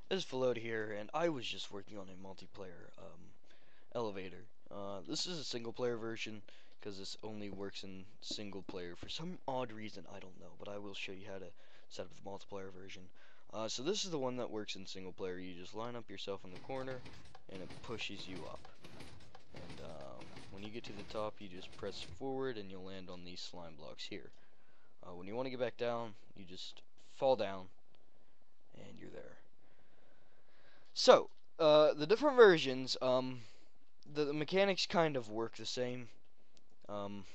This is Float here, and I was just working on a multiplayer elevator. This is a single player version because this only works in single player for some odd reason, I don't know, but I will show you how to set up the multiplayer version. So this is the one that works in single player. You just line up yourself in the corner and it pushes you up. And when you get to the top, you just press forward and you'll land on these slime blocks here. When you want to get back down, you just fall down and you're there. So, the different versions, the mechanics kind of work the same. Um,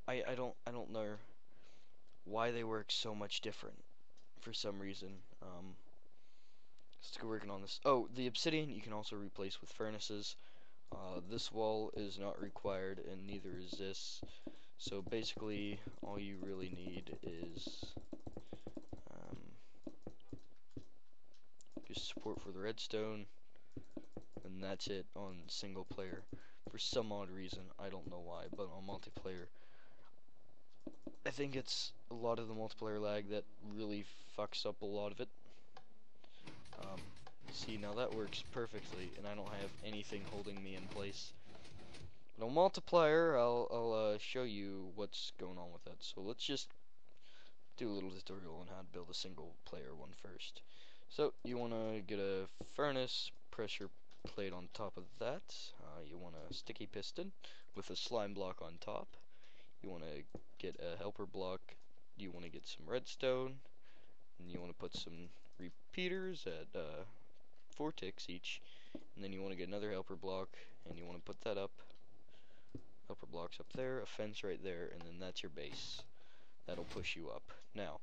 I don't know why they work so much different for some reason. Let's go working on this. Oh, the obsidian you can also replace with furnaces. This wall is not required, and neither is this. So basically, all you really need is um, just support for the redstone, and that's it on single player. For some odd reason, I don't know why, but on multiplayer, I think it's a lot of the multiplayer lag that really fucks up a lot of it. See, now that works perfectly, and I don't have anything holding me in place. But on multiplayer, I'll show you what's going on with that. So let's just do a little tutorial on how to build a single player one first. So you want to get a furnace pressure plate on top of that. You want a sticky piston with a slime block on top. You want to get a helper block. You want to get some redstone, and you want to put some repeaters at 4 ticks each, and then you want to get another helper block, and you want to put that up. Helper blocks up there, a fence right there, and then that's your base. That'll push you up. Now,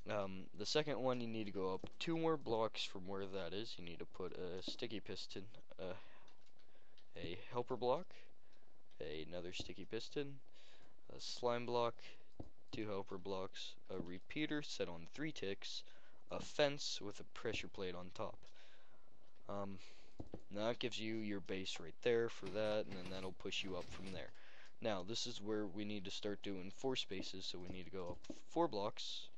the second one, you need to go up 2 more blocks from where that is. You need to put a sticky piston, a helper block, another sticky piston, a slime block, 2 helper blocks, a repeater set on 3 ticks, a fence with a pressure plate on top. Now that gives you your base right there for that, and then that'll push you up from there. Now this is where we need to start doing 4 spaces, so we need to go up 4 blocks,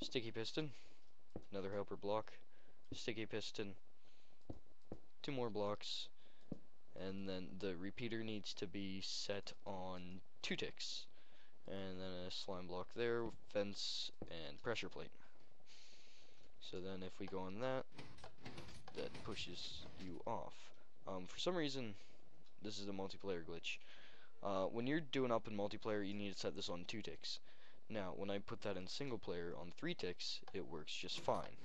sticky piston, another helper block, sticky piston, 2 more blocks, and then the repeater needs to be set on 2 ticks, and then a slime block there, fence, and pressure plate. So then if we go on that, that pushes you off. For some reason, this is a multiplayer glitch. When you're doing up in multiplayer, you need to set this on 2 ticks. Now, when I put that in single player on 3 ticks, it works just fine.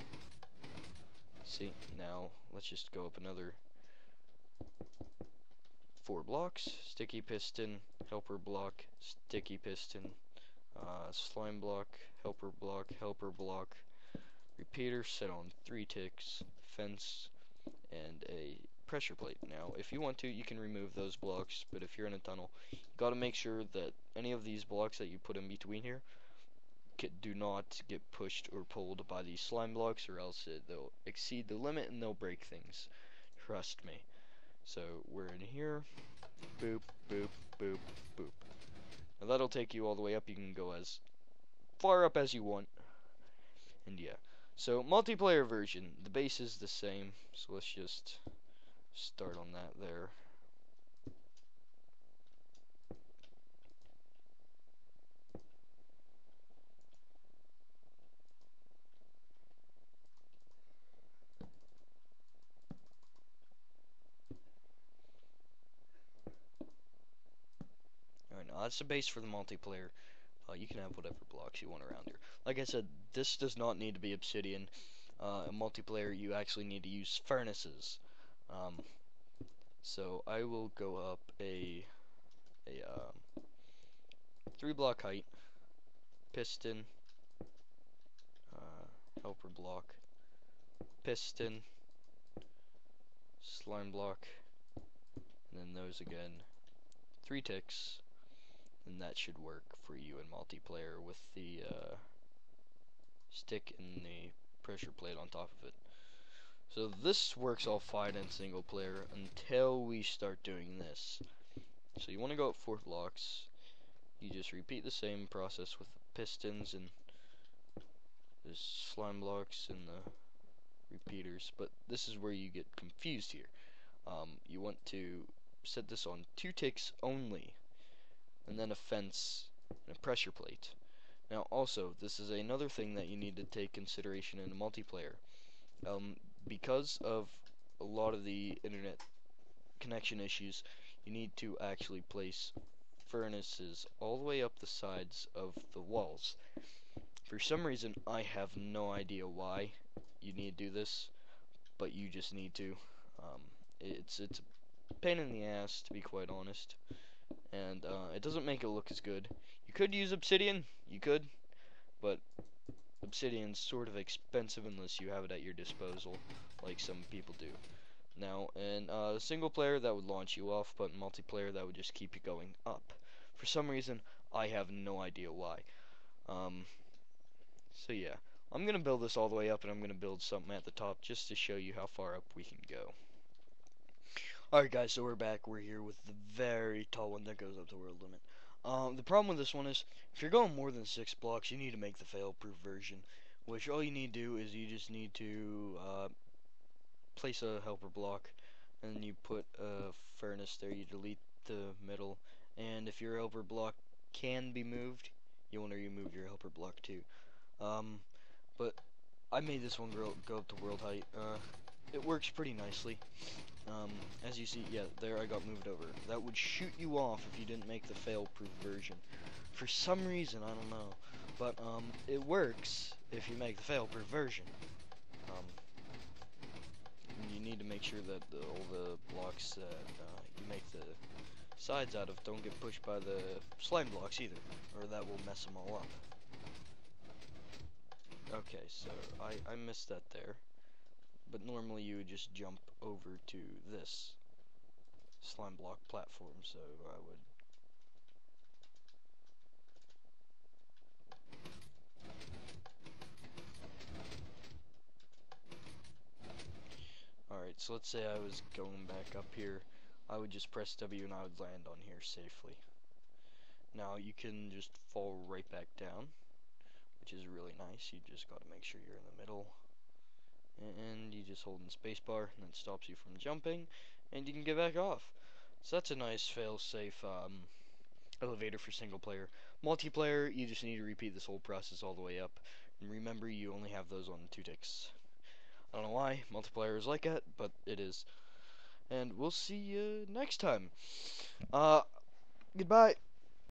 See, now let's just go up another 4 blocks, sticky piston, helper block, sticky piston, slime block, helper block, repeater set on 3 ticks, fence, and a pressure plate. Now, if you want to, you can remove those blocks, but if you're in a tunnel, you got to make sure that any of these blocks that you put in between here do not get pushed or pulled by these slime blocks, or else they'll exceed the limit and they'll break things. Trust me. So we're in here, boop, boop, boop, boop. Now that'll take you all the way up. You can go as far up as you want, and yeah. So multiplayer version, the base is the same, so let's just start on that there. Alright, now that's the base for the multiplayer. You can have whatever blocks you want around here. Like I said, this does not need to be obsidian. In multiplayer, you actually need to use furnaces. So I will go up a 3 block height, piston, helper block, piston, slime block, and then those again, 3 ticks, and that should work for you in multiplayer with the stick and the pressure plate on top of it. So this works all fine in single player until we start doing this. So you want to go up 4 blocks. You just repeat the same process with the pistons and There's slime blocks and the repeaters, but this is where you get confused here. You want to set this on 2 ticks only, and then a fence and a pressure plate. Now also, this is another thing that you need to take consideration in a multiplayer. Because of a lot of the internet connection issues, you need to actually place furnaces all the way up the sides of the walls. For some reason, I have no idea why you need to do this, but you just need to. Um, it's a pain in the ass, to be quite honest, and it doesn't make it look as good. You could use obsidian, you could, but obsidian's sort of expensive unless you have it at your disposal, like some people do. Now, in single player, that would launch you off, but in multiplayer, that would just keep you going up. For some reason, I have no idea why. Um, so yeah, I'm gonna build this all the way up, and I'm gonna build something at the top just to show you how far up we can go. Alright guys, so we're back. We're here with the very tall one that goes up to world limit. The problem with this one is, if you're going more than 6 blocks, you need to make the fail-proof version, which all you need to do is you just need to place a helper block, and you put a furnace there. You delete the middle, and if your helper block can be moved, you want to remove your helper block too. But I made this one go up to world height. It works pretty nicely. As you see, yeah, there I got moved over. That would shoot you off if you didn't make the fail-proof version. For some reason, I don't know. But, it works if you make the fail-proof version. You need to make sure that all the blocks that you make the sides out of don't get pushed by the slime blocks either, or that will mess them all up. Okay, so I missed that there. But normally you would just jump over to this slime block platform, so I would. Alright, so let's say I was going back up here. I would just press W and I would land on here safely. Now you can just fall right back down, which is really nice. You just gotta make sure you're in the middle. And you just hold in spacebar, and that stops you from jumping, and you can get back off. So that's a nice fail-safe elevator for single player. Multiplayer, you just need to repeat this whole process all the way up. And remember, you only have those on 2 ticks. I don't know why multiplayer is like that, but it is. And we'll see you next time. Goodbye.